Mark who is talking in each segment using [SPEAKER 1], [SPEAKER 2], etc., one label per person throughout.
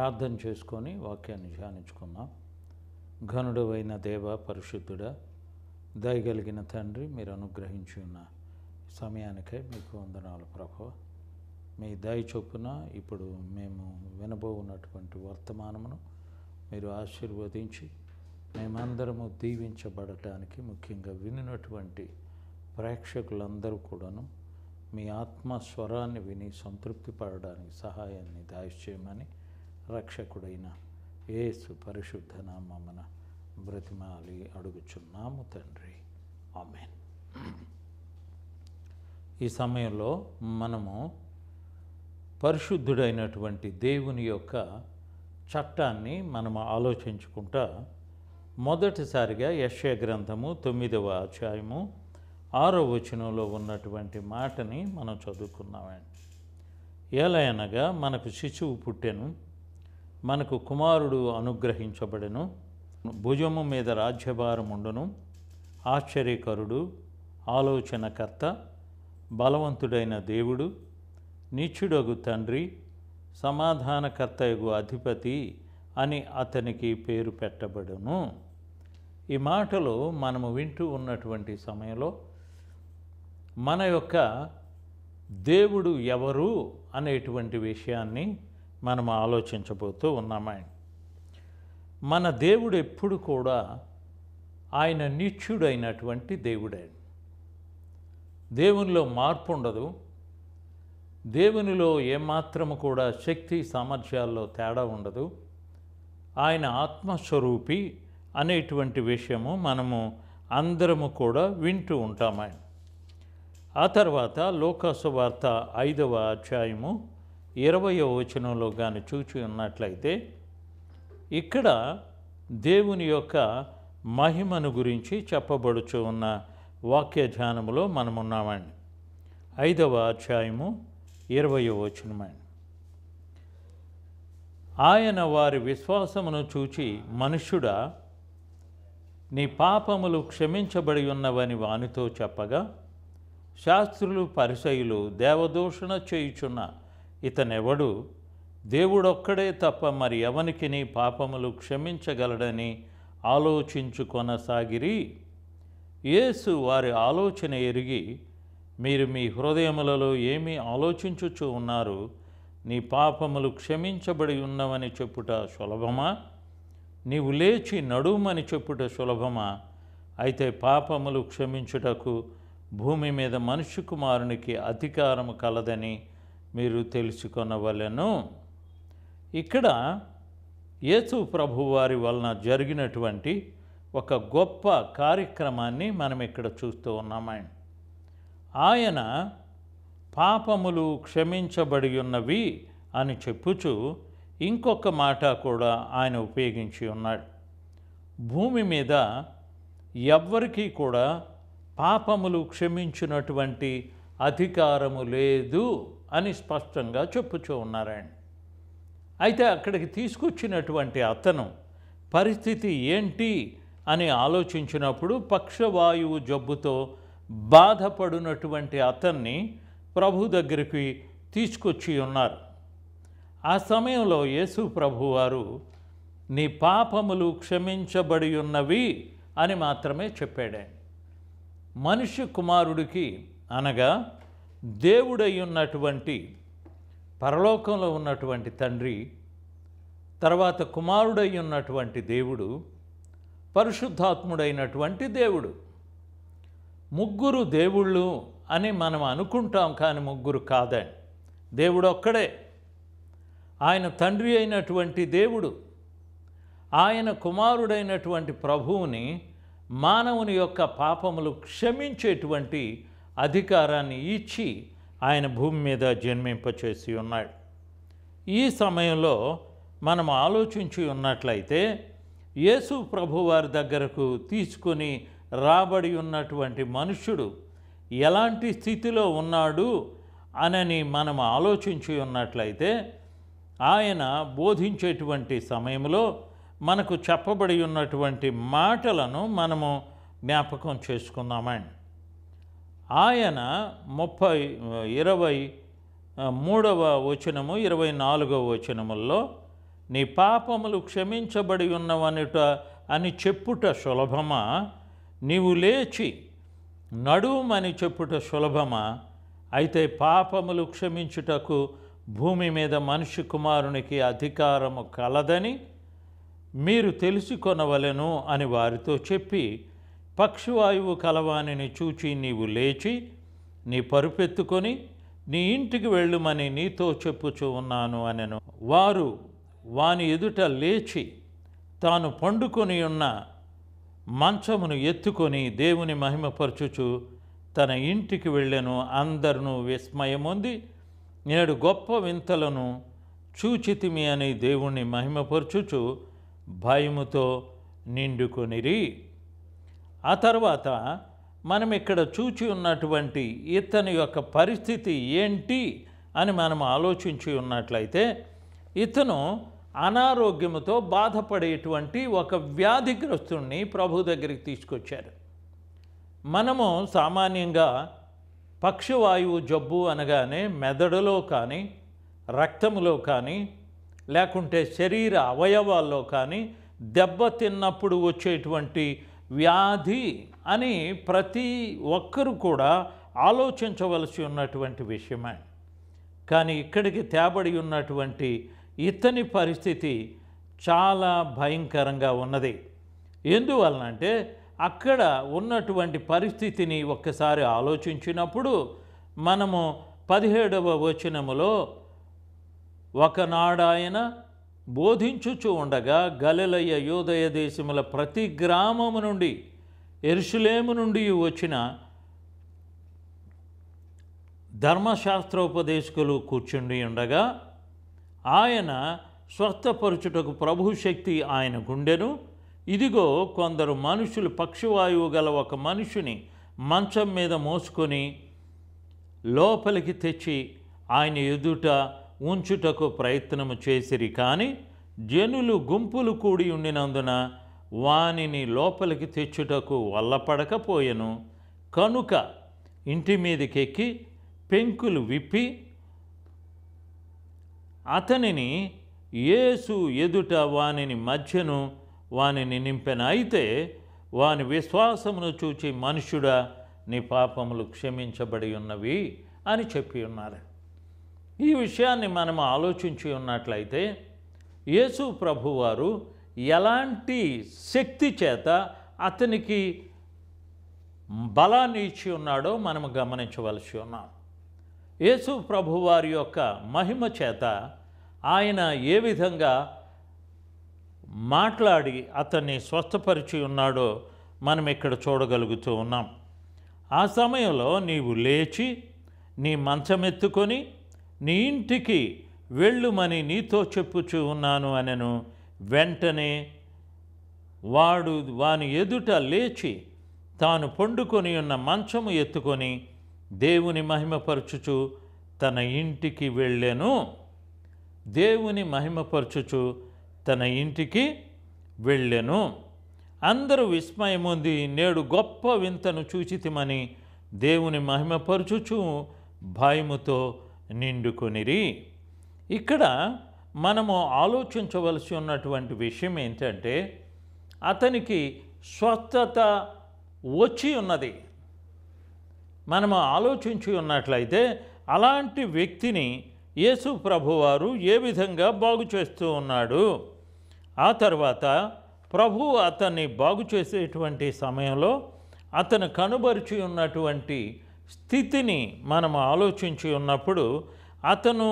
[SPEAKER 1] ప్రార్థన చేసుకొని వాక్యాన్ని ధ్యానించుకుందాం. ఘనుడు అయిన దేవ, పరిశుద్ధుడా, దయగలిగిన తండ్రి, మీరు అనుగ్రహించి ఉన్న సమయానికై మీకు వందనాలు ప్రభువా. మీ దయ చొప్పున ఇప్పుడు మేము వినబోతున్నటువంటి వర్తమానమును మీరు ఆశీర్వదించి మేమందరము దీవించబడటానికి, ముఖ్యంగా వినినటువంటి ప్రేక్షకులందరూ కూడాను మీ ఆత్మస్వరాన్ని విని సంతృప్తి పడడానికి సహాయాన్ని దయచేయమని రక్షకుడైన యేసు పరిశుద్ధ నామమున బ్రతిమాలి అడుగుచున్నాము తండ్రి, ఆమేన్. ఈ సమయంలో మనము పరిశుద్ధుడైనటువంటి దేవుని యొక్క చట్టాన్ని మనము ఆలోచించుకుంటా మొదటిసారిగా యెషయా గ్రంథము 9వ అధ్యాయము 6వ వచనంలో ఉన్నటువంటి మాటని మనం చదువుకున్నామండి. ఏలయనగా మనకు శిశువు పుట్టెను, మనకు కుమారుడు అనుగ్రహించబడెను, భుజము మీద రాజ్యభారం ఉండును, ఆశ్చర్యకరుడు, ఆలోచనకర్త, బలవంతుడైన దేవుడు, నిత్యుడగు తండ్రి, సమాధానకర్తయగు అధిపతి అని అతనికి పేరు పెట్టబడును. ఈ మాటలు మనము వింటూ ఉన్నటువంటి సమయంలో మన యొక్క దేవుడు ఎవరు అనేటువంటి విషయాన్ని మనం ఆలోచించబోతూ ఉన్నామండి. మన దేవుడు ఎప్పుడు కూడా ఆయన నిత్యుడైనటువంటి దేవుడే. దేవునిలో మార్పు ఉండదు. దేవునిలో ఏమాత్రము కూడా శక్తి సామర్థ్యాల్లో తేడా ఉండదు. ఆయన ఆత్మస్వరూపి అనేటువంటి విషయము మనము అందరము కూడా వింటూ ఉంటామండి. ఆ తర్వాత లూకాసు వార్త 5వ అధ్యాయము 20వ వచనంలో కానీ చూచి ఉన్నట్లయితే ఇక్కడ దేవుని యొక్క మహిమను గురించి చెప్పబడుచు ఉన్న వాక్య ధ్యానములో మనమున్నామండి. 5వ అధ్యాయము 20వ వచనమండి. ఆయన వారి విశ్వాసమును చూచి, మనుష్యుడా, నీ పాపములు క్షమించబడి ఉన్నవని వానితో చెప్పగా, శాస్త్రులు పరిసయ్యులు దేవదూషణ చేయుచున్న ఇతనెవడు, దేవుడొక్కడే తప్ప మరి ఎవనికి నీ పాపములు క్షమించగలడని ఆలోచించుకొనసాగిరి. యేసు వారి ఆలోచన ఎరిగి, మీరు మీ హృదయములలో ఏమి ఆలోచించుచూ ఉన్నారు? నీ పాపములు క్షమించబడి ఉన్నవని చెప్పుట సులభమా? నీవు లేచి నడుమని చెప్పుట సులభమా? అయితే పాపములు క్షమించుటకు భూమి మీద మనుష్య కుమారునికి అధికారము కలదని మీరు తెలుసుకొనవలెను. ఇక్కడ యేసు ప్రభు వారి వలన జరిగినటువంటి ఒక గొప్ప కార్యక్రమాన్ని మనం ఇక్కడ చూస్తూ ఉన్నామండి. ఆయన పాపములు క్షమించబడి ఉన్నవి అని చెప్పుచు ఇంకొక మాట కూడా ఆయన ఉపయోగించి ఉన్నాడు. భూమి మీద ఎవ్వరికీ కూడా పాపములు క్షమించినటువంటి అధికారము లేదు అని స్పష్టంగా చెప్పుచూ ఉన్నారండి. అయితే అక్కడికి తీసుకొచ్చినటువంటి అతను పరిస్థితి ఏంటి అని ఆలోచించినప్పుడు పక్షవాయువు జబ్బుతో బాధపడినటువంటి అతన్ని ప్రభు దగ్గరికి తీసుకొచ్చి ఉన్నారు. ఆ సమయంలో యేసు ప్రభువారు నీ పాపములు క్షమించబడి ఉన్నవి అని మాత్రమే చెప్పాడండి. మనుష్య కుమారుడికి అనగా దేవుడై ఉన్నటువంటి పరలోకంలో ఉన్నటువంటి తండ్రి, తర్వాత కుమారుడై ఉన్నటువంటి దేవుడు, పరిశుద్ధాత్ముడైనటువంటి దేవుడు, ముగ్గురు దేవుళ్ళు అని మనం అనుకుంటాం, కానీ ముగ్గురు కాదండి. దేవుడు ఒక్కడే. ఆయన తండ్రి అయినటువంటి దేవుడు ఆయన కుమారుడైనటువంటి ప్రభువుని మానవుని యొక్క పాపములు క్షమించేటువంటి అధికారాన్ని ఇచ్చి ఆయన భూమి మీద జన్మింపచేసి ఉన్నాడు. ఈ సమయంలో మనం ఆలోచించి ఉన్నట్లయితే యేసు ప్రభువారి దగ్గరకు తీసుకొని రాబడి ఉన్నటువంటి మనుష్యుడు ఎలాంటి స్థితిలో ఉన్నాడు అనని మనం ఆలోచించి ఉన్నట్లయితే ఆయన బోధించేటువంటి సమయంలో మనకు చెప్పబడి ఉన్నటువంటి మాటలను మనము జ్ఞాపకం చేసుకుందామండి. ఆయన 23వ వచనము 24వ వచనముల్లో నీ పాపములు క్షమించబడి ఉన్నవనుట అని చెప్పుట సులభమా? నీవు లేచి నడుమని చెప్పుట సులభమా? అయితే పాపములు క్షమించుటకు భూమి మీద మనిషి కుమారునికి అధికారము కలదని మీరు తెలుసుకొనవలెను అని వారితో చెప్పి, పక్షివాయువు కలవానిని చూచి నీవు లేచి నీ పరుపెత్తుకొని నీ ఇంటికి వెళ్ళుమని నీతో చెప్పుచూ ఉన్నాను అనెను. వారు వాని ఎదుట లేచి తాను పండుకొని ఉన్న మంచమును ఎత్తుకొని దేవుని మహిమపరచుచు తన ఇంటికి వెళ్ళెను. అందరూ విస్మయముంది నేడు గొప్ప వింతలను చూచితిమి అని దేవుణ్ణి మహిమపరచుచు భయముతో నిండుకొనిరి. ఆ తర్వాత మనం ఇక్కడ చూచి ఉన్నటువంటి ఇతని యొక్క పరిస్థితి ఏంటి అని మనం ఆలోచించి ఉన్నట్లయితే, ఇతను అనారోగ్యముతో బాధపడేటువంటి ఒక వ్యాధిగ్రస్తుణ్ణి ప్రభు దగ్గరికి తీసుకొచ్చారు. మనము సామాన్యంగా పక్షవాయువు జబ్బు అనగానే మెదడులో కానీ, రక్తములో కానీ, లేకుంటే శరీర అవయవాల్లో కానీ దెబ్బతిన్నప్పుడు వచ్చేటువంటి వ్యాధి అని ప్రతి ఒక్కరూ కూడా ఆలోచించవలసి ఉన్నటువంటి విషయమే. కానీ ఇక్కడికి తేబడి ఉన్నటువంటి ఇతని పరిస్థితి చాలా భయంకరంగా ఉన్నది. ఎందువలనంటే అక్కడ ఉన్నటువంటి పరిస్థితిని ఒక్కసారి ఆలోచించినప్పుడు మనము 17వ వచనములో, ఒకనాడాయన బోధించుచూ ఉండగా గలిలయ యూదయ దేశముల ప్రతి గ్రామము నుండి యెరూషలేము నుండి వచ్చిన ధర్మశాస్త్రోపదేశకులు కూర్చుండి ఉండగా ఆయన స్వస్థపరచుటకు ప్రభు శక్తి ఆయన గుండెను. ఇదిగో కొందరు మనుషులు పక్షవాయువు గల ఒక మనుషుని మంచం మీద మోసుకొని లోపలికి తెచ్చి ఆయన ఎదుట ఉంచుటకు ప్రయత్నము చేసిరి. కానీ జనులు గుంపులు కూడి ఉండినందున వానిని లోపలికి తెచ్చుటకు వల్లపడకపోయెను. కనుక ఇంటి మీదకెక్కి పెంకులు విప్పి అతనిని యేసు ఎదుట వానిని మధ్యను వానిని నింపెన. అయితే వాని విశ్వాసమును చూచి, మనుష్యుడా, నీ పాపములు క్షమించబడి ఉన్నవి అని చెప్పి ఉన్నారు. ఈ విషయాన్ని మనం ఆలోచించి ఉన్నట్లయితే యేసు ప్రభువారు ఎలాంటి శక్తి చేత అతనికి బలాన్ని ఇచ్చి ఉన్నాడో మనము గమనించవలసి ఉన్నాం. యేసు ప్రభువారి యొక్క మహిమ చేత ఆయన ఏ విధంగా మాట్లాడి అతన్ని స్వస్థపరిచి ఉన్నాడో మనం ఇక్కడ చూడగలుగుతూ ఉన్నాం. ఆ సమయంలో నీవు లేచి నీ మంచమెత్తుకొని నీ ఇంటికి వెళ్ళుమని నీతో చెప్పుచూ ఉన్నాను అనెను. వెంటనే వాడు వాని ఎదుట లేచి తాను పండుకొని ఉన్న మంచము ఎత్తుకొని దేవుని మహిమపరచుచు తన ఇంటికి వెళ్ళెను. దేవుని మహిమపరచుచు తన ఇంటికి వెళ్ళెను. అందరూ విస్మయముంది నేడు గొప్ప వింతను చూచితిమని దేవుని మహిమపరచుచు భయముతో నిండుకొనిరి. ఇక్కడ మనము ఆలోచించవలసి ఉన్నటువంటి విషయం ఏంటంటే, అతనికి స్వస్థత వచ్చి ఉన్నది. మనము ఆలోచించి ఉన్నట్లయితే అలాంటి వ్యక్తిని యేసు ప్రభువారు ఏ విధంగా బాగు చేస్తూ ఉన్నాడు. ఆ తర్వాత ప్రభువు అతన్ని బాగు చేసేటువంటి సమయంలో అతను కనుబరిచి ఉన్నటువంటి స్థితిని మనం ఆలోచించి ఉన్నప్పుడు, అతను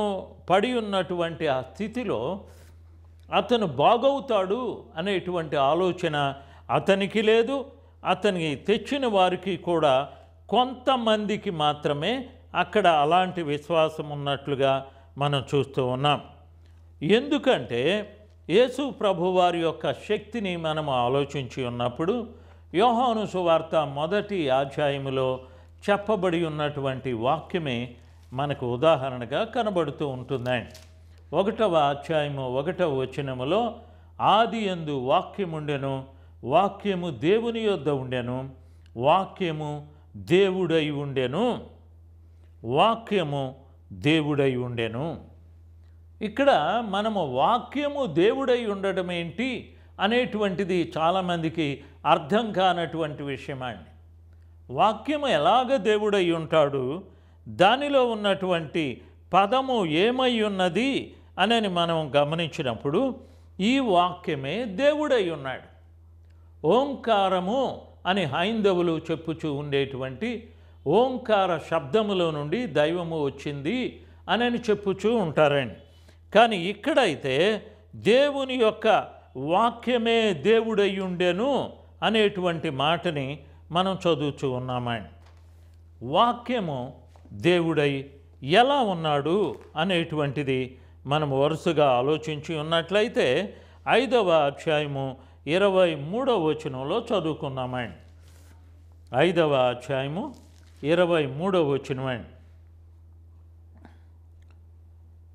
[SPEAKER 1] పడి ఉన్నటువంటి ఆ స్థితిలో అతను బాగవుతాడు అనేటువంటి ఆలోచన అతనికి లేదు. అతనికి తెచ్చిన వారికి కూడా కొంతమందికి మాత్రమే అక్కడ అలాంటి విశ్వాసం ఉన్నట్లుగా మనం చూస్తూ ఉన్నాం. ఎందుకంటే యేసు ప్రభువారి యొక్క శక్తిని మనం ఆలోచించి ఉన్నప్పుడు యోహాను సువార్త 1వ అధ్యాయములో చెప్పబడి ఉన్నటువంటి వాక్యమే మనకు ఉదాహరణగా కనబడుతూ ఉంటుందండి. 1వ అధ్యాయము 1వ వచనములో, ఆదియందు వాక్యముండెను, వాక్యము దేవుని యొద్ద ఉండెను, వాక్యము దేవుడై ఉండెను, వాక్యము దేవుడై ఉండెను. ఇక్కడ మనము వాక్యము దేవుడై ఉండడం ఏంటి అనేటువంటిది చాలామందికి అర్థం కానటువంటి విషయమండి. వాక్యము ఎలాగ దేవుడై ఉంటాడు, దానిలో ఉన్నటువంటి పదము ఏమై ఉన్నది అని మనం గమనించినప్పుడు ఈ వాక్యమే దేవుడై ఉన్నాడు. ఓంకారము అని హైందవులు చెప్పుచూ ఉండేటువంటి ఓంకార శబ్దములో నుండి దైవము వచ్చింది అని చెప్పుచూ ఉంటారండి. కానీ ఇక్కడైతే దేవుని యొక్క వాక్యమే దేవుడై ఉండెను అనేటువంటి మాటని మనం చదువుతూ ఉన్నామండి. వాక్యము దేవుడై ఎలా ఉన్నాడు అనేటువంటిది మనం వరుసగా ఆలోచించి ఉన్నట్లయితే 5వ అధ్యాయము 23వ వచనంలో చదువుకున్నామండి. 5వ అధ్యాయము 23వ వచనమండి.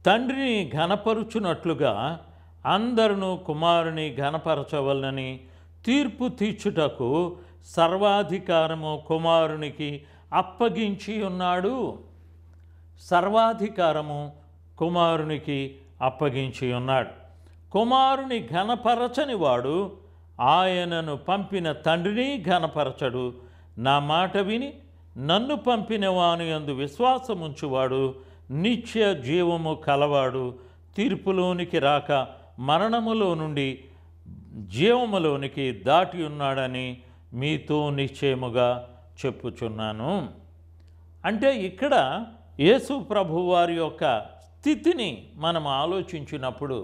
[SPEAKER 1] తండ్రిని ఘనపరుచునట్లుగా అందరును కుమారుని ఘనపరచవలనని తీర్పు తీర్చుటకు సర్వాధికారము కుమారునికి అప్పగించి ఉన్నాడు. సర్వాధికారము కుమారునికి అప్పగించి ఉన్నాడు. కుమారుని ఘనపరచని వాడు ఆయనను పంపిన తండ్రిని ఘనపరచడు. నా మాట విని నన్ను పంపిన వాని యందు విశ్వాసముంచువాడు నిత్య జీవము కలవాడు, తీర్పులోనికి రాక మరణములో నుండి జీవములోనికి దాటి ఉన్నాడని మీతో నిశ్చయముగా చెప్పుచున్నాను. అంటే ఇక్కడ యేసు ప్రభు వారి యొక్క స్థితిని మనం ఆలోచించినప్పుడు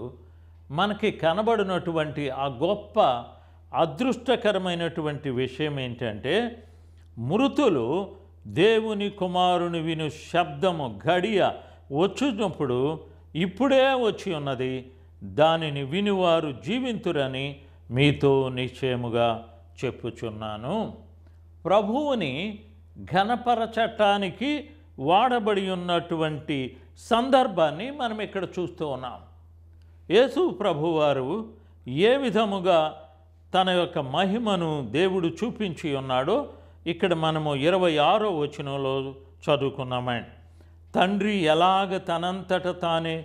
[SPEAKER 1] మనకి కనబడినటువంటి ఆ గొప్ప అదృష్టకరమైనటువంటి విషయం ఏంటంటే, మృతులు దేవుని కుమారుని విను శబ్దము గడియ వచ్చినప్పుడు ఇప్పుడే వచ్చి ఉన్నది, దానిని వినివారు జీవింతురని మీతో నిశ్చయముగా చెప్పుచున్నాను. ప్రభువుని ఘనపరచటానికి వాడబడి ఉన్నటువంటి సందర్భాన్ని మనం ఇక్కడ చూస్తూ ఉన్నాం. యేసు ప్రభువారు ఏ విధముగా తన యొక్క మహిమను దేవుడు చూపించి ఉన్నాడో ఇక్కడ మనము 26వ వచనంలో చదువుకున్నామండి. తండ్రి ఎలాగ తనంతట తానే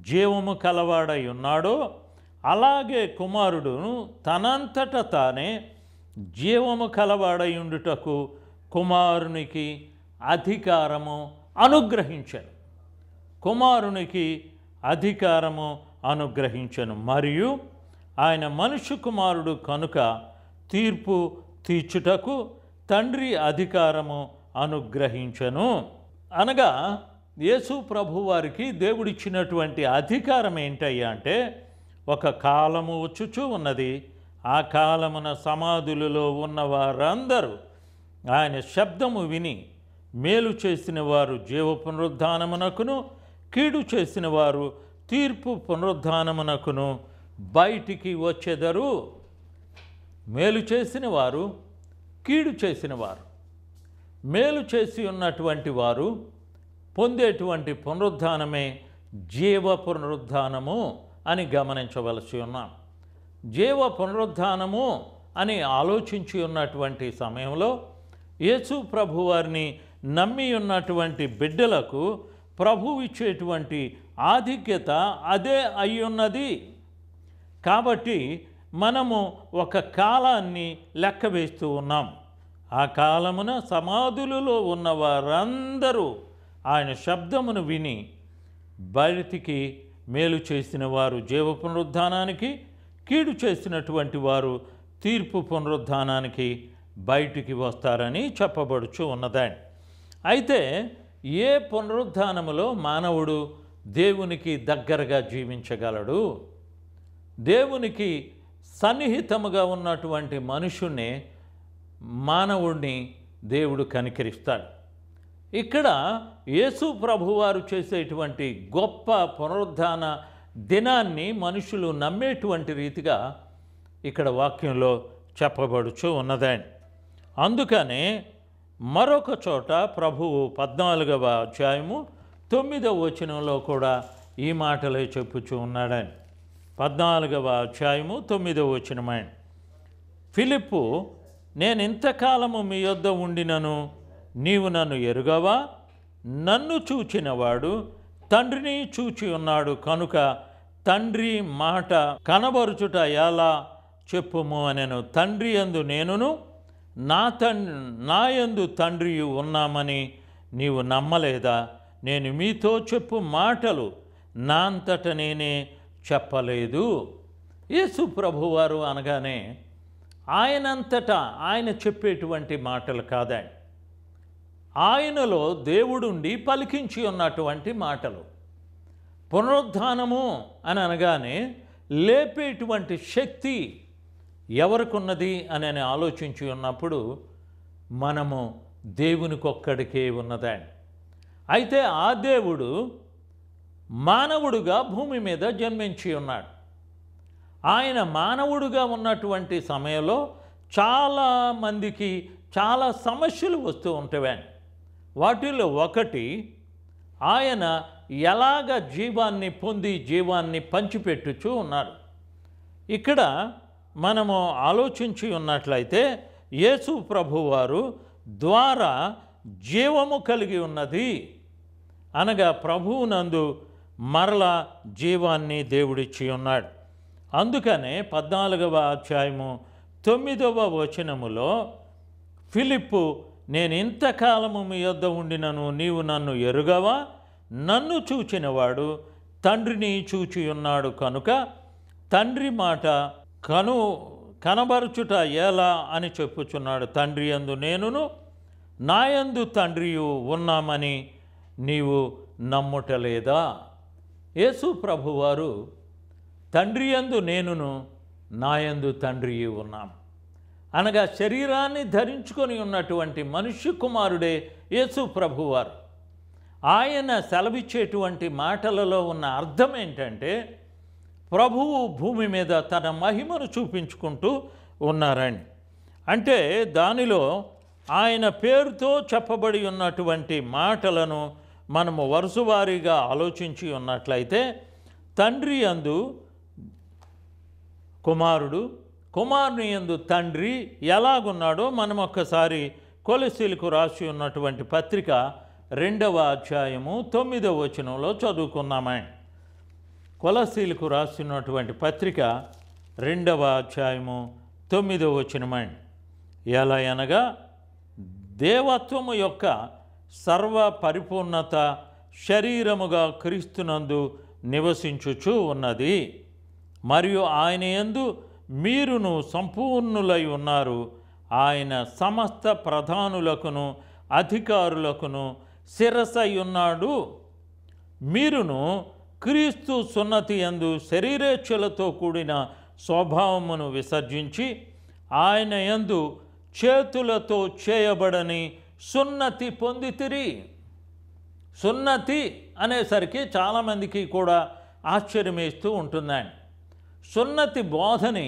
[SPEAKER 1] జీవము కలవాడై ఉన్నాడో అలాగే కుమారుడును తనంతట తానే జీవము కలవాడై ఉండుటకు కుమారునికి అధికారము అనుగ్రహించను. కుమారునికి అధికారము అనుగ్రహించను. మరియు ఆయన మనుష్య కుమారుడు కనుక తీర్పు తీర్చుటకు తండ్రి అధికారము అనుగ్రహించను. అనగా యేసు ప్రభు వారికి దేవుడిచ్చినటువంటి అధికారం ఏంటయ్యా అంటే, ఒక కాలము వచ్చుచూ ఉన్నది, ఆ కాలమున సమాధులలో ఉన్న వారందరూ ఆయన శబ్దము విని మేలు చేసిన వారు జీవ పునరుద్ధానమునకును, కీడు చేసిన వారు తీర్పు పునరుద్ధానమునకును బయటికి వచ్చెదరు. మేలు చేసిన వారు, కీడు చేసిన వారు, మేలు చేసి ఉన్నటువంటి వారు పొందేటువంటి పునరుద్ధానమే జీవ పునరుద్ధానము అని గమనించవలసి ఉన్నాం. జీవ పునరుద్ధానము అని ఆలోచించి ఉన్నటువంటి సమయంలో యేసు ప్రభు వారిని నమ్మి ఉన్నటువంటి బిడ్డలకు ప్రభు ఇచ్చేటువంటి ఆధిక్యత అదే అయ్యున్నది. కాబట్టి మనము ఒక కాలాన్ని లెక్క వేస్తూ ఉన్నాం. ఆ కాలమున సమాధులలో ఉన్న వారందరూ ఆయన శబ్దమును విని బయటికి మేలు చేసిన వారు జీవ పునరుద్ధానానికి, కీడు చేసినటువంటి వారు తీర్పు పునరుద్ధానానికి బయటికి వస్తారని చెప్పబడుచు ఉన్నదండి. అయితే ఏ పునరుద్ధానములో మానవుడు దేవునికి దగ్గరగా జీవించగలడు? దేవునికి సన్నిహితముగా ఉన్నటువంటి మనుషుణ్ణి, మానవుడిని దేవుడు కనికరిస్తాడు. ఇక్కడ యేసు ప్రభువారు చేసేటువంటి గొప్ప పునరుద్ధాన దినాన్ని మనుషులు నమ్మేటువంటి రీతిగా ఇక్కడ వాక్యంలో చెప్పబడుచు ఉన్నదండి. అందుకనే మరొక చోట ప్రభువు 14వ అధ్యాయము 9వ వచనంలో కూడా ఈ మాటలే చెప్పుచూ ఉన్నాడని. 14వ అధ్యాయము 9వ వచనమండి. ఫిలిప్పు, నేను ఇంతకాలము మీ యొద్ద ఉండినను నీవు నన్ను ఎరుగవా? నన్ను చూచినవాడు తండ్రిని చూచి ఉన్నాడు కనుక తండ్రి మాట కనబరుచుట ఎలా చెప్పుము అనెను. తండ్రి యందు నేనును నా యందు తండ్రి ఉన్నామని నీవు నమ్మలేదా? నేను మీతో చెప్పు మాటలు నా అంతట నేనే చెప్పలేదు. యేసు ప్రభువారు అనగానే ఆయనంతటా ఆయన చెప్పేటువంటి మాటలు కాదండి, ఆయనలో దేవుడుండి పలికించి ఉన్నటువంటి మాటలు. పునరుద్ధానము అని అనగానే లేపేటువంటి శక్తి ఎవరికున్నది అని ఆలోచించి ఉన్నప్పుడు మనము దేవునికొక్కడికే ఉన్నదండి. అయితే ఆ దేవుడు మానవుడుగా భూమి మీద జన్మించి ఉన్నాడు. ఆయన మానవుడుగా ఉన్నటువంటి సమయంలో చాలామందికి చాలా సమస్యలు వస్తూ ఉంటాయండి. వాటిల్లో ఒకటి ఆయన ఎలాగ జీవాన్ని పొంది జీవాన్ని పంచిపెట్టుచూ ఉన్నాడు. ఇక్కడ మనము ఆలోచించి ఉన్నట్లయితే యేసు ప్రభువారు ద్వారా జీవము కలిగి ఉన్నది అనగా ప్రభువునందు మరల జీవాన్ని దేవుడిచ్చి ఉన్నాడు. అందుకనే 14వ అధ్యాయము 9వ వచనములో ఫిలిప్పు, నేను ఇంతకాలము మీ యొద్ద ఉండినను నీవు నన్ను ఎరుగవా? నన్ను చూచినవాడు తండ్రిని చూచి ఉన్నాడు కనుక తండ్రి మాట కనబరుచుట ఎలా అని చెప్పుచున్నాడు. తండ్రి యందు నేనును నా యందు తండ్రియు ఉన్నామని నీవు నమ్ముటలేదా? యేసు ప్రభువారు తండ్రి యందు నేనును నా యందు తండ్రియు ఉన్నాం అనగా శరీరాన్ని ధరించుకొని ఉన్నటువంటి మనుష్య కుమారుడే యేసు ప్రభువారు. ఆయన సెలవిచ్చేటువంటి మాటలలో ఉన్న అర్థం ఏంటంటే ప్రభువు భూమి మీద తన మహిమను చూపించుకుంటూ ఉన్నారని. అంటే దానిలో ఆయన పేరుతో చెప్పబడి ఉన్నటువంటి మాటలను మనము వరుసవారీగా ఆలోచించి ఉన్నట్లయితే తండ్రి యందు కుమారుడు, కుమారుని యందు తండ్రి ఎలాగున్నాడో మనం ఒక్కసారి కొలస్సీలకు రాసి ఉన్నటువంటి పత్రిక 2వ అధ్యాయము 9వ వచనంలో చదువుకుందామండి. కొలస్సీలకు రాసినటువంటి పత్రిక 2వ అధ్యాయము 9వ వచనమండి. ఎలా అనగా దేవత్వము యొక్క సర్వ పరిపూర్ణత శరీరముగా క్రీస్తునందు నివసించుచూ ఉన్నది, మరియు ఆయన యందు మీరును సంపూర్ణులై ఉన్నారు. ఆయన సమస్త ప్రధానులకును అధికారులకును శిరసై ఉన్నాడు. మీరును క్రీస్తు సున్నతి యందు శరీరేచ్ఛలతో కూడిన స్వభావమును విసర్జించి ఆయన యందు చేతులతో చేయబడని సున్నతి పొందితిరి. సున్నతి అనేసరికి చాలామందికి కూడా ఆశ్చర్యమేస్తూ ఉంటుందండి. సున్నతి బోధని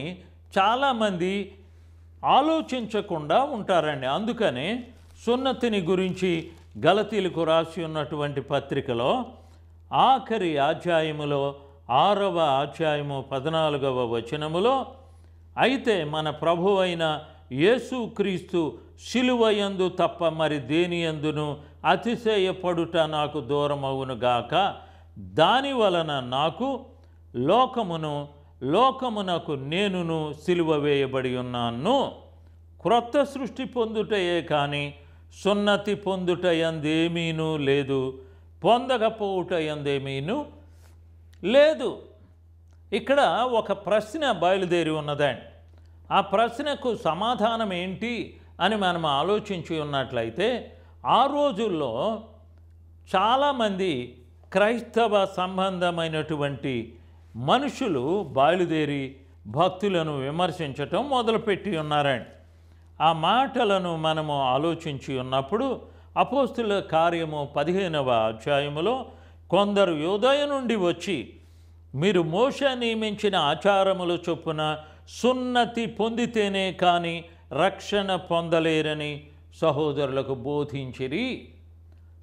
[SPEAKER 1] చాలామంది ఆలోచించకుండా ఉంటారండి. అందుకనే సున్నతిని గురించి గలతీలకు రాసి ఉన్నటువంటి పత్రికలో ఆఖరి అధ్యాయములో 6వ అధ్యాయము 14వ వచనములో, అయితే మన ప్రభువైన యేసుక్రీస్తు శిలువయందు తప్ప మరి దేనియందును అతిశయపడుట నాకు దూరమవునుగాక, దాని వలన నాకు లోకమునకు నేనును సిలువ వేయబడి ఉన్నాను. క్రొత్త సృష్టి పొందుటయే కానీ సున్నతి పొందుట యందేమీనూ లేదు, పొందకపోవుట యందేమీనూ లేదు. ఇక్కడ ఒక ప్రశ్న బయలుదేరి ఉన్నదండి. ఆ ప్రశ్నకు సమాధానం ఏంటి అని మనం ఆలోచించి ఉన్నట్లయితే ఆ రోజుల్లో చాలామంది క్రైస్తవ సంబంధమైనటువంటి మనుషులు బయలుదేరి భక్తులను విమర్శించటం మొదలుపెట్టి ఉన్నారండి. ఆ మాటలను మనము ఆలోచించి ఉన్నప్పుడు అపోస్తుల కార్యము 15వ అధ్యాయములో కొందరు యూదయ నుండి వచ్చి మీరు మోషే నియమించిన ఆచారముల చొప్పున సున్నతి పొందితేనే కానీ రక్షణ పొందలేరని సహోదరులకు బోధించిరి.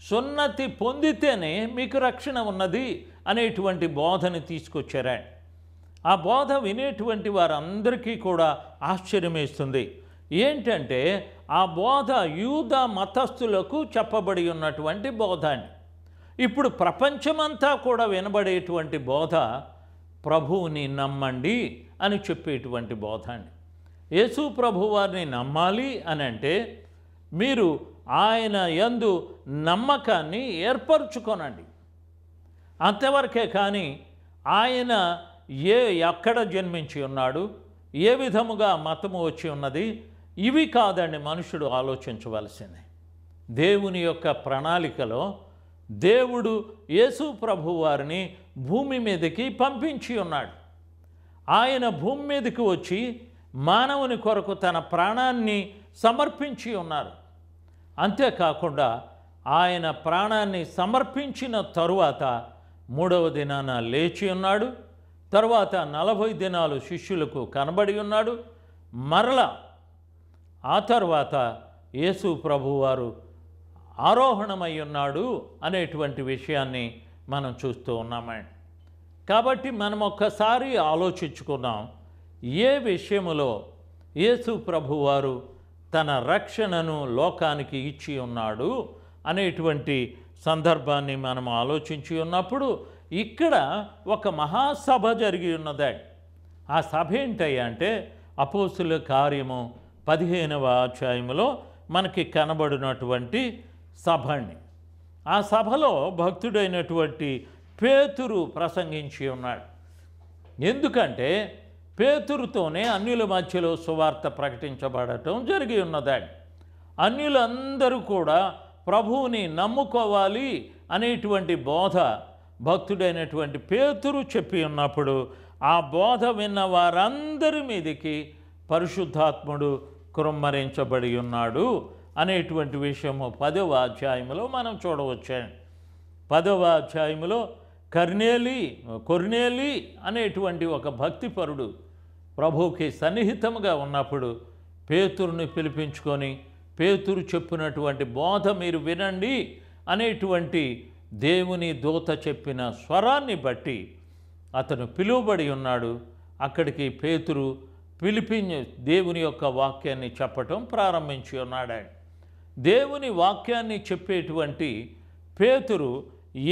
[SPEAKER 1] సున్నతి పొందితేనే మీకు రక్షణ ఉన్నది అనేటువంటి బోధని తీసుకొచ్చారా. ఆ బోధ వినేటువంటి వారందరికీ కూడా ఆశ్చర్యమేస్తుంది. ఏంటంటే ఆ బోధ యూద మతస్థులకు చెప్పబడి ఉన్నటువంటి బోధ అండి. ఇప్పుడు ప్రపంచమంతా కూడా వినబడేటువంటి బోధ ప్రభువుని నమ్మండి అని చెప్పేటువంటి బోధ అండి. యేసు ప్రభు వారిని నమ్మాలి అని అంటే మీరు ఆయన యందు నమ్మకాన్ని ఏర్పరచుకోనండి. అంతవరకే కానీ ఆయన ఎక్కడ జన్మించి ఉన్నాడు, ఏ విధముగా మతము వచ్చి ఉన్నది, ఇవి కాదండి మనుషుడు ఆలోచించవలసింది. దేవుని యొక్క ప్రణాళికలో దేవుడు యేసు ప్రభు వారిని భూమి మీదకి పంపించి ఉన్నాడు. ఆయన భూమి మీదకి వచ్చి మానవుని కొరకు తన ప్రాణాన్ని సమర్పించి ఉన్నారు. అంతేకాకుండా ఆయన ప్రాణాన్ని సమర్పించిన తరువాత 3వ దినాన లేచి ఉన్నాడు. తరువాత 40 దినాలు శిష్యులకు కనబడి ఉన్నాడు. మరలా ఆ తర్వాత యేసు ప్రభువారు ఆరోహణమై ఉన్నాడు అనేటువంటి విషయాన్ని మనం చూస్తూ ఉన్నామండి. కాబట్టి మనం ఒక్కసారి ఆలోచించుకుందాం, ఏ విషయములో యేసు ప్రభువారు తన రక్షణను లోకానికి ఇచ్చి ఉన్నాడు అనేటువంటి సందర్భాన్ని మనం ఆలోచించి ఉన్నప్పుడు ఇక్కడ ఒక మహాసభ జరిగి ఉన్నదండి. ఆ సభ ఏంటయ్యా అంటే అపోస్తుల కార్యము 15వ అధ్యాయములో మనకి కనబడినటువంటి సభని. ఆ సభలో భక్తుడైనటువంటి పేతురు ప్రసంగించి ఉన్నాడు. ఎందుకంటే పేతురుతోనే అన్యుల మధ్యలో సువార్త ప్రకటించబడటం జరిగి ఉన్నదండి. అన్యులందరూ కూడా ప్రభువుని నమ్ముకోవాలి అనేటువంటి బోధ భక్తుడైనటువంటి పేతురు చెప్పి ఉన్నప్పుడు ఆ బోధ విన్న వారందరి మీదకి పరిశుద్ధాత్ముడు కృమ్మరించబడి ఉన్నాడు అనేటువంటి విషయము 10వ అధ్యాయములో మనం చూడవచ్చాను. 10వ అధ్యాయములో కొర్నేలి అనేటువంటి ఒక భక్తిపరుడు ప్రభువుకి సన్నిహితముగా ఉన్నప్పుడు పేతురుని పిలిపించుకొని పేతురు చెప్పినటువంటి బోధ మీరు వినండి అనేటువంటి దేవుని దూత చెప్పిన స్వరాన్ని బట్టి అతను పిలువబడి ఉన్నాడు. అక్కడికి పేతురు దేవుని యొక్క వాక్యాన్ని చెప్పటం ప్రారంభించి ఉన్నాడు. దేవుని వాక్యాన్ని చెప్పేటువంటి పేతురు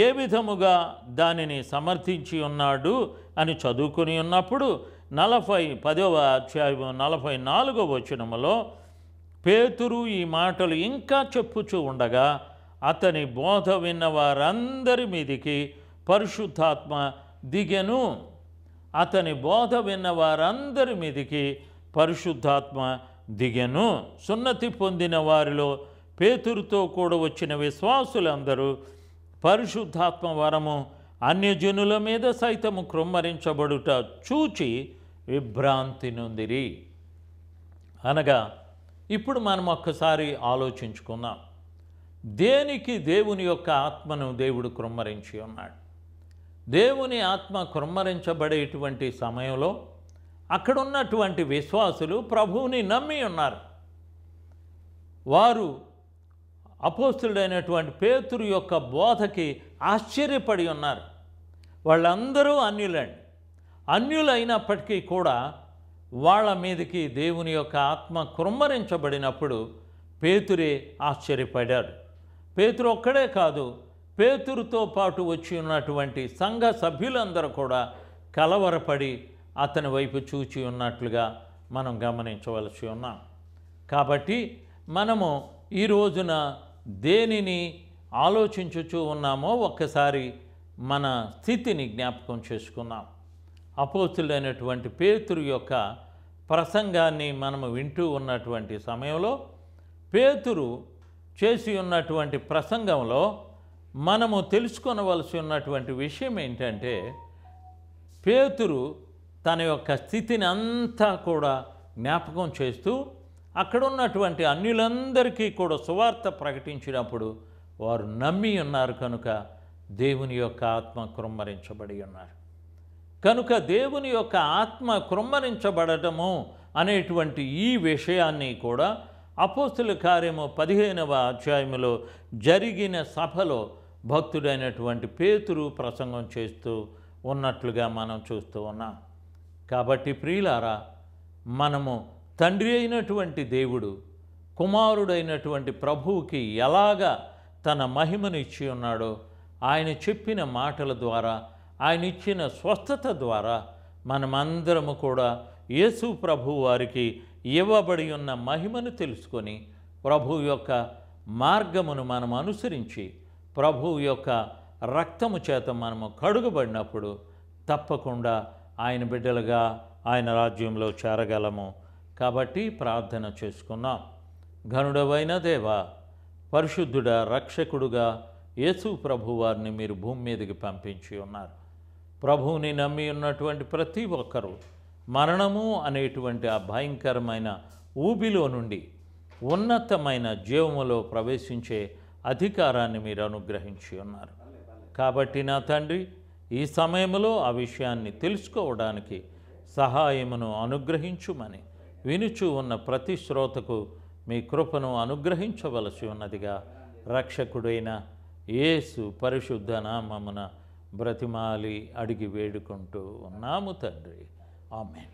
[SPEAKER 1] ఏ విధముగా దానిని సమర్థించి ఉన్నాడు అని చదువుకొని ఉన్నప్పుడు 10వ అధ్యాయం 44వ వచనములో పేతురు ఈ మాటలు ఇంకా చెప్పుచూ ఉండగా అతని బోధ విన్న వారందరి మీదికి పరిశుద్ధాత్మ దిగెను. అతని బోధ విన్న వారందరి మీదికి పరిశుద్ధాత్మ దిగెను. సున్నతి పొందిన వారిలో పేతురుతో కూడా వచ్చిన విశ్వాసులందరూ పరిశుద్ధాత్మ వరము అన్యజనుల మీద సైతము కృమ్మరించబడుట చూచి విభ్రాంతి నొందిరి. అనగా ఇప్పుడు మనం ఒక్కసారి ఆలోచించుకుందాం, దేనికి దేవుని యొక్క ఆత్మను దేవుడు కృమ్మరించి ఉన్నాడు. దేవుని ఆత్మ కృమ్మరించబడేటువంటి సమయంలో అక్కడున్నటువంటి విశ్వాసులు ప్రభువుని నమ్మి ఉన్నారు. వారు అపోస్తులుడైనటువంటి పేతురు యొక్క బోధకి ఆశ్చర్యపడి ఉన్నారు. వాళ్ళందరూ అన్యులండి. అన్యులైనప్పటికీ కూడా వాళ్ళ మీదకి దేవుని యొక్క ఆత్మ కృమ్మరించబడినప్పుడు పేతురే ఆశ్చర్యపడ్డాడు. పేతురు ఒక్కడే కాదు, పేతురుతో పాటు వచ్చి ఉన్నటువంటి సంఘ సభ్యులందరూ కూడా కలవరపడి అతని వైపు చూచి ఉన్నట్లుగా మనం గమనించవలసి ఉన్నాం. కాబట్టి మనము ఈ రోజున దేనిని ఆలోచించుచూ ఉన్నామో ఒక్కసారి మన స్థితిని జ్ఞాపకం చేసుకుందాం. అపోస్తులైనటువంటి పేతురు యొక్క ప్రసంగాన్ని మనము వింటూ ఉన్నటువంటి సమయంలో పేతురు చేసి ఉన్నటువంటి ప్రసంగంలో మనము తెలుసుకొనవలసి ఉన్నటువంటి విషయం ఏంటంటే, పేతురు తన యొక్క స్థితిని అంతా కూడా జ్ఞాపకం చేస్తూ అక్కడ ఉన్నటువంటి అన్యులందరికీ కూడా సువార్త ప్రకటించినప్పుడు వారు నమ్మి ఉన్నారు కనుక దేవుని యొక్క ఆత్మ కృమ్మరించబడి ఉన్నారు. కనుక దేవుని యొక్క ఆత్మ కృమ్మరించబడటము అనేటువంటి ఈ విషయాన్ని కూడా అపోస్తుల కార్యము 15వ అధ్యాయములో జరిగిన సభలో భక్తుడైనటువంటి పేతురు ప్రసంగం చేస్తూ ఉన్నట్లుగా మనం చూస్తూ ఉన్నాం. కాబట్టి ప్రియులారా, మనము తండ్రి అయినటువంటి దేవుడు కుమారుడైనటువంటి ప్రభువుకి ఎలాగా తన మహిమను ఇచ్చి ఉన్నాడో ఆయన చెప్పిన మాటల ద్వారా, ఆయన ఇచ్చిన స్వస్థత ద్వారా మనమందరము కూడా యేసు ప్రభు వారికి ఇవ్వబడి ఉన్న మహిమను తెలుసుకొని ప్రభు యొక్క మార్గమును మనం అనుసరించి ప్రభు యొక్క రక్తము చేత మనము కడుగబడినప్పుడు తప్పకుండా ఆయన బిడ్డలుగా ఆయన రాజ్యంలో చేరగలము. కాబట్టి ప్రార్థన చేసుకున్నాం. ఘనుడవైన దేవా, పరిశుద్ధుడా, రక్షకుడుగా యేసు ప్రభు వారిని మీరు భూమి మీదకి పంపించి ఉన్నారు. ప్రభువుని నమ్మి ఉన్నటువంటి ప్రతి ఒక్కరూ మరణము అనేటువంటి ఆ భయంకరమైన ఊబిలో నుండి ఉన్నతమైన జీవములో ప్రవేశించే అధికారాన్ని మీరు అనుగ్రహించి ఉన్నారు. కాబట్టి నా తండ్రి, ఈ సమయంలో ఆ విషయాన్ని తెలుసుకోవడానికి సహాయమును అనుగ్రహించుమని వినుచూ ఉన్న ప్రతి శ్రోతకు మీ కృపను అనుగ్రహించవలసి ఉన్నదిగా రక్షకుడైన యేసు పరిశుద్ధ నామమున బ్రతిమాలి అడిగి వేడుకుంటూ ఉన్నాము తండ్రి. ఆమేన్.